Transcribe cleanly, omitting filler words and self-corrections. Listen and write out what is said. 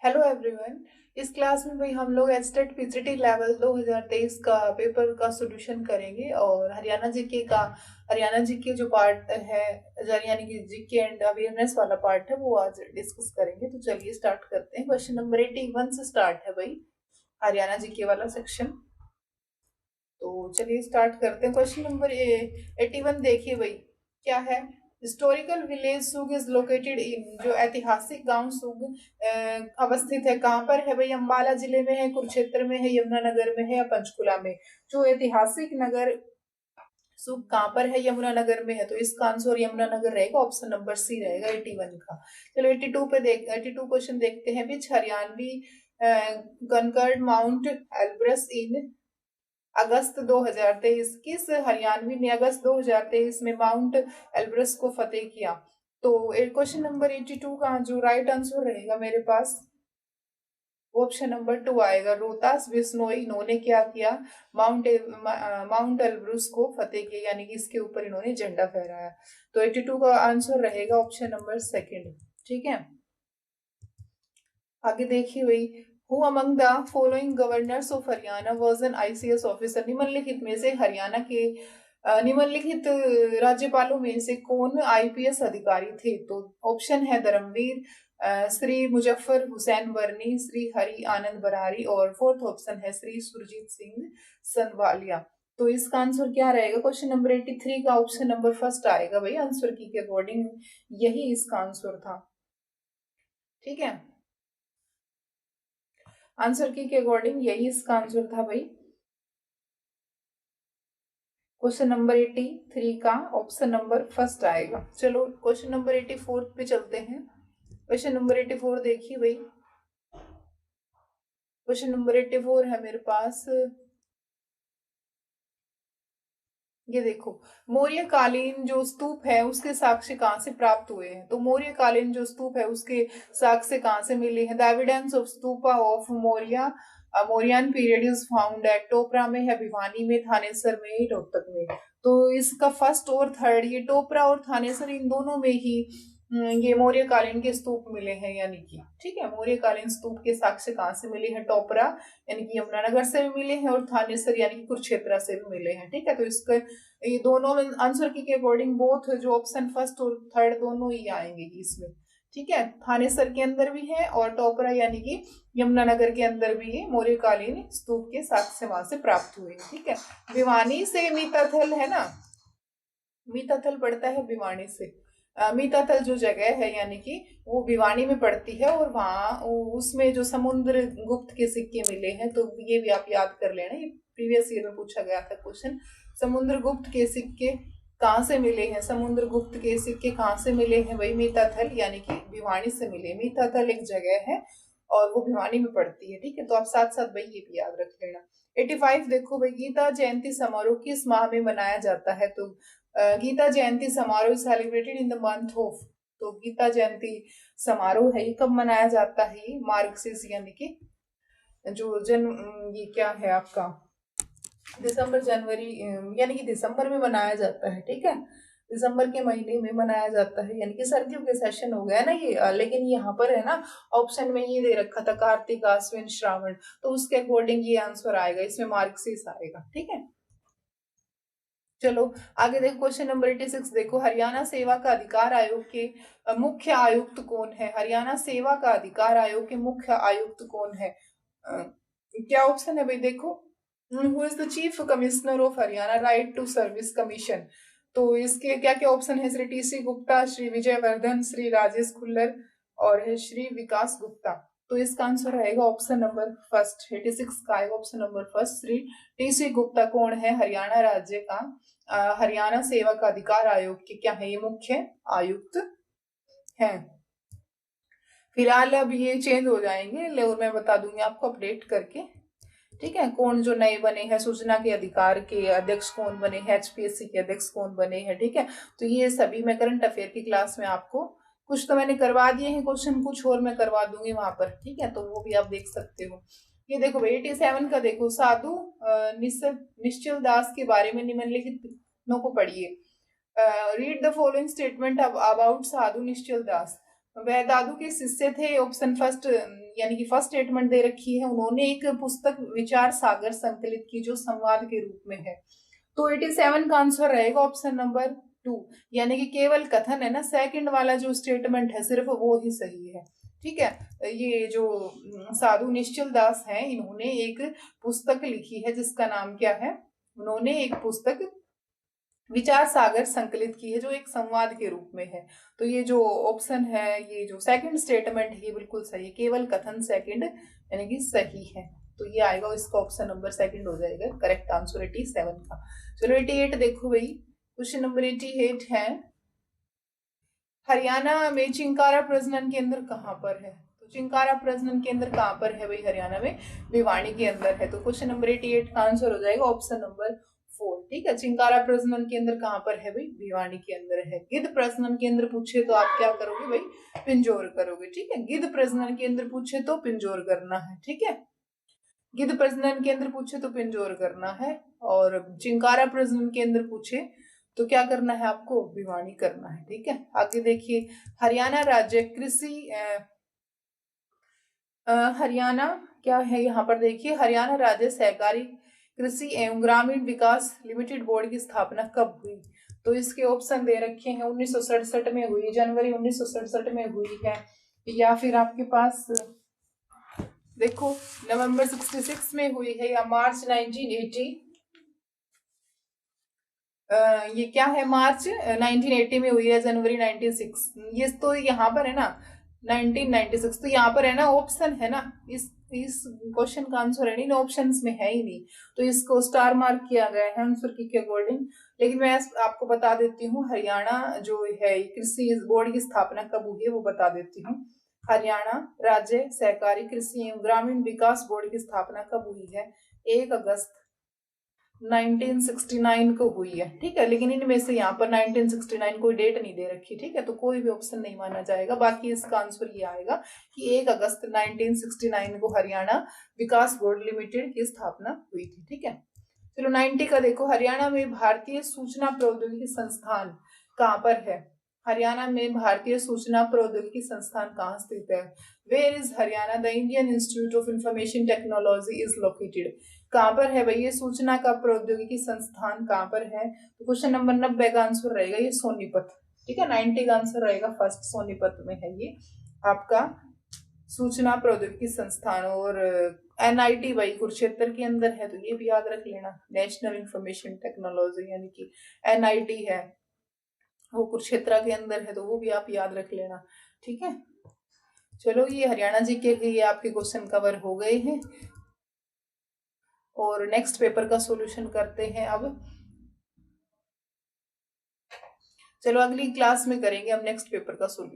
Hello everyone. इस class में भाई हम लोग एस्टेट पीजीटी लेवल 2023 का पेपर का सॉल्यूशन करेंगे और हरियाणा जीके जो पार्ट है यानी कि जीके एंड अवेयरनेस वाला पार्ट है वो आज डिस्कस करेंगे। तो चलिए स्टार्ट करते हैं। क्वेश्चन नंबर 81 से स्टार्ट है भाई हरियाणा जीके वाला सेक्शन। तो चलिए स्टार्ट करते हैं। क्वेश्चन नंबर 81 देखिए भाई क्या है। हिस्टोरिकल विलेज सुग इज लोकेटेड इन, जो ऐतिहासिक गांव सुग अवस्थित है कहाँ पर है भाई? अंबाला जिले में है, कुरुक्षेत्र में है, यमुनानगर में है या पंचकुला में? जो ऐतिहासिक नगर सुग कहाँ पर है? यमुनानगर में है। तो इसका आंसर यमुनानगर रहेगा, ऑप्शन नंबर सी रहेगा 81 का। चलो 82 क्वेश्चन देखते हैं। विच हरियाणवी कनकर्ड माउंट एल्ब्रस इन अगस्त 2023, किस हरियाणवी ने अगस्त 2023 में माउंट एल्ब्रस को फतेह किया? तो क्वेश्चन नंबर 82 का जो राइट आंसर रहेगा मेरे पास ऑप्शन नंबर 2 आएगा। रोहतास बिश्नोई इन्होंने क्या किया? माउंट एल्ब्रस को फतेह किया, यानी कि इसके ऊपर इन्होंने झंडा फहराया। तो 82 का आंसर रहेगा ऑप्शन नंबर सेकंड। ठीक है, आगे देखिए भाई। Who among the following governors of Haryana was an ICS officer? निम्नलिखित में से हरियाणा के निम्नलिखित राज्यपालों में से कौन आईपीएस अधिकारी थे? तो ऑप्शन है धर्मवीर, श्री मुजफ्फर हुसैन वर्नी, श्री हरि आनंद बरारी और फोर्थ ऑप्शन है श्री सुरजीत सिंह सनवालिया। तो इसका आंसर क्या रहेगा? क्वेश्चन नंबर 83 का ऑप्शन नंबर फर्स्ट आएगा भाई। आंसर की के अकॉर्डिंग यही इसका आंसर था। ठीक है, आंसर की के अकॉर्डिंग यही इसका आंसर था भाई। क्वेश्चन नंबर 83 का ऑप्शन नंबर फर्स्ट आएगा। चलो क्वेश्चन नंबर 84 पे चलते हैं। क्वेश्चन नंबर 84 देखिए भाई। क्वेश्चन नंबर 84 है मेरे पास, ये देखो। मौर्य कालीन जो स्तूप है उसके साक्ष्य कहाँ से प्राप्त हुए हैं? तो मौर्य कालीन जो स्तूप है उसके साक्ष्य कहाँ से मिले हैं? The evidence of stupa of Maurya Mauryan period is found at Topra में है, भिवानी में, थानेसर में, रोहतक में। तो इसका फर्स्ट और थर्ड, ये टोपरा और थानेसर इन दोनों में ही ये मौर्य कालीन के स्तूप मिले हैं, यानी कि ठीक है। मौर्य कालीन स्तूप के साक्ष्य कहाँ से मिले हैं? टोपरा यानी कि यमुनानगर से भी मिले हैं और थानेसर यानी कि कुरुक्षेत्र से भी मिले हैं। ठीक है, तो इसका ये दोनों में आंसर की के अकॉर्डिंग बोथ जो ऑप्शन फर्स्ट और थर्ड दोनों ही आएंगे इसमें। ठीक है, थानेसर के अंदर भी है और टोपरा यानी कि यमुनानगर के अंदर भी ये मौर्यकालीन स्तूप के साक्ष्य वहां से प्राप्त हुए। ठीक है, भिवानी से मीताथल है ना, मीताथल पड़ता है भिवानी से। मीताथल जो जगह है यानी कि वो भिवानी में पड़ती है और वहाँ उसमें जो समुद्र गुप्त के सिक्के मिले हैं, तो ये भी आप याद कर लेना, ये प्रीवियस ईयर में पूछा गया था क्वेश्चन। समुद्र गुप्त के सिक्के कहाँ से मिले हैं? समुद्र गुप्त के सिक्के कहाँ से मिले हैं भाई? मीताथल यानी कि भिवानी से मिले। मीताथल एक जगह है और वो भिवानी में पड़ती है। ठीक है, तो आप साथ साथ भाई ये भी याद रख लेना। 85 देखो भाई, गीता जयंती समारोह किस माह में मनाया जाता है? तो गीता जयंती समारोह celebrated in the month of, तो गीता जयंती समारोह है ये कब मनाया जाता है? ये मार्गशीर्ष यानी कि जो ये क्या है आपका दिसंबर जनवरी यानी कि दिसंबर में मनाया जाता है। ठीक है, दिसंबर के महीने में मनाया जाता है, यानी कि सर्दियों के सेशन हो गया ना ये। लेकिन यहाँ पर है ना ऑप्शन में ये दे रखा था कार्तिक आश्विन श्रावण, तो उसके अकॉर्डिंग ये आंसर आएगा, इसमें मार्गशीर्ष आएगा। ठीक है, चलो आगे देखो। क्वेश्चन नंबर 86 देखो। हरियाणा सेवा का अधिकार आयोग के मुख्य आयुक्त कौन है? हरियाणा सेवा का अधिकार आयोग के मुख्य आयुक्त कौन है? क्या ऑप्शन है भाई? देखो, who is the chief commissioner of Haryana right to service commission? तो इसके क्या क्या ऑप्शन है? श्री टी सी गुप्ता, श्री विजय वर्धन, श्री राजेश खुल्लर और है श्री विकास गुप्ता। तो इसका आंसर रहेगा ऑप्शन नंबर फर्स्ट। 86 का आएगा option number first, Shri T C Gupta. कौन है? हरियाणा राज्य का हरियाणा सेवा का अधिकार आयोग के क्या है? ये मुख्य आयुक्त हैं। फिलहाल अब ये चेंज हो जाएंगे, लेकिन मैं बता दूंगी आपको अपडेट करके। ठीक है, कौन जो नए बने हैं, सूचना के अधिकार के अध्यक्ष कौन बने हैं, एचपीएससी के अध्यक्ष कौन बने हैं। ठीक है, तो ये सभी मैं करंट अफेयर की क्लास में आपको कुछ तो मैंने करवा दिए हैं क्वेश्चन, कुछ और मैं करवा दूंगी वहां पर। ठीक है, तो वो भी आप देख सकते हो। ये देखो भाई 87 का देखो। साधु निश्चल दास के बारे में निम्नलिखित को पढ़िए। Read the following statement about Sadhu Nishchal Das. वह दादू के शिष्य थे। ऑप्शन फर्स्ट यानी कि फर्स्ट स्टेटमेंट दे रखी है, उन्होंने एक पुस्तक विचार सागर संकलित की जो संवाद के रूप में है। तो 87 का आंसर रहेगा ऑप्शन नंबर 2, यानी कि केवल कथन है ना, सेकंड वाला जो स्टेटमेंट है सिर्फ वो ही सही है। ठीक है, ये जो साधु निश्चल दास हैं, इन्होंने एक पुस्तक लिखी है जिसका नाम क्या है, उन्होंने एक पुस्तक विचार सागर संकलित की है जो एक संवाद के रूप में है। तो ये जो ऑप्शन है, ये जो सेकंड स्टेटमेंट है, ये बिल्कुल सही है, केवल कथन सेकंड यानी कि सही है। तो ये आएगा, इसका ऑप्शन नंबर सेकंड हो जाएगा करेक्ट आंसर 87 का। चलो 88 देखो भाई, क्वेश्चन नंबर 88 है, हरियाणा में चिंकारा प्रजनन केंद्र कहाँ पर है? तो चिंकारा प्रजनन केंद्र कहाँ पर है भाई? हरियाणा में भिवानी के अंदर है। तो क्वेश्चन नंबर 88 का आंसर हो जाएगा ऑप्शन नंबर 4। ठीक है, चिंकारा प्रजनन केंद्र कहाँ पर है भाई? भिवानी के अंदर है। गिद्ध प्रजनन केंद्र पूछे तो आप क्या करोगे भाई? पिंजौर करोगे। ठीक है, गिद्ध प्रजनन केंद्र पूछे तो पिंजौर करना है। ठीक है, गिद्ध प्रजनन केंद्र पूछे तो पिंजौर करना है, और चिंकारा प्रजनन केंद्र पूछे तो क्या करना है आपको? भिवानी करना है। ठीक है, आगे देखिए, हरियाणा राज्य कृषि हरियाणा क्या है यहाँ पर देखिए, हरियाणा राज्य सहकारी कृषि एवं ग्रामीण विकास लिमिटेड बोर्ड की स्थापना कब हुई? तो इसके ऑप्शन दे रखे हैं, 1967 में हुई, जनवरी 1967 में हुई है, या फिर आपके पास देखो नवंबर 66 में हुई है, या मार्च 1980। ये क्या है, मार्च 1980 में हुई है, जनवरी 96। ये तो यहाँ पर है ना 1996, तो यहाँ पर है ना ऑप्शन है ना, इस क्वेश्चन का आंसर है नहीं, ऑप्शंस में है ही नहीं, तो इसको स्टार मार्क किया गया है आंसर की अकॉर्डिंग। लेकिन मैं आपको बता देती हूँ, हरियाणा जो है कृषि बोर्ड की स्थापना कब हुई है वो बता देती हूँ। हरियाणा राज्य सहकारी कृषि एवं ग्रामीण विकास बोर्ड की स्थापना कब हुई है? 1 अगस्त 1969 को हुई है। ठीक है, लेकिन इनमें से यहाँ पर 1969 कोई डेट नहीं दे रखी। ठीक है, तो कोई भी ऑप्शन नहीं माना जाएगा। बाकी इसका आंसर ये आएगा कि 1 अगस्त 1969 को हरियाणा विकास बोर्ड लिमिटेड की स्थापना हुई थी। ठीक है, चलो 90 का देखो, हरियाणा में भारतीय सूचना प्रौद्योगिकी संस्थान कहाँ पर है? हरियाणा में भारतीय सूचना प्रौद्योगिकी संस्थान कहाँ स्थित है? Where is Haryana the Indian Institute of Information Technology is located? कहाँ पर है भाई ये सूचना का प्रौद्योगिकी संस्थान कहाँ पर है? तो क्वेश्चन नंबर 90 का आंसर रहेगा ये सोनीपत। ठीक है, 90 का आंसर रहेगा फर्स्ट, सोनीपत में है ये आपका सूचना प्रौद्योगिकी संस्थान। और NIT भाई कुरुक्षेत्र के अंदर है, तो ये भी याद रख लेना, नेशनल इंफॉर्मेशन टेक्नोलॉजी यानी कि NIT है, वो कुरुक्षेत्र के अंदर है, तो वो भी आप याद रख लेना। ठीक है, चलो ये हरियाणा जी के लिए आपके क्वेश्चन कवर हो गए हैं, और नेक्स्ट पेपर का सॉल्यूशन करते हैं अब। चलो अगली क्लास में करेंगे हम नेक्स्ट पेपर का सॉल्यूशन।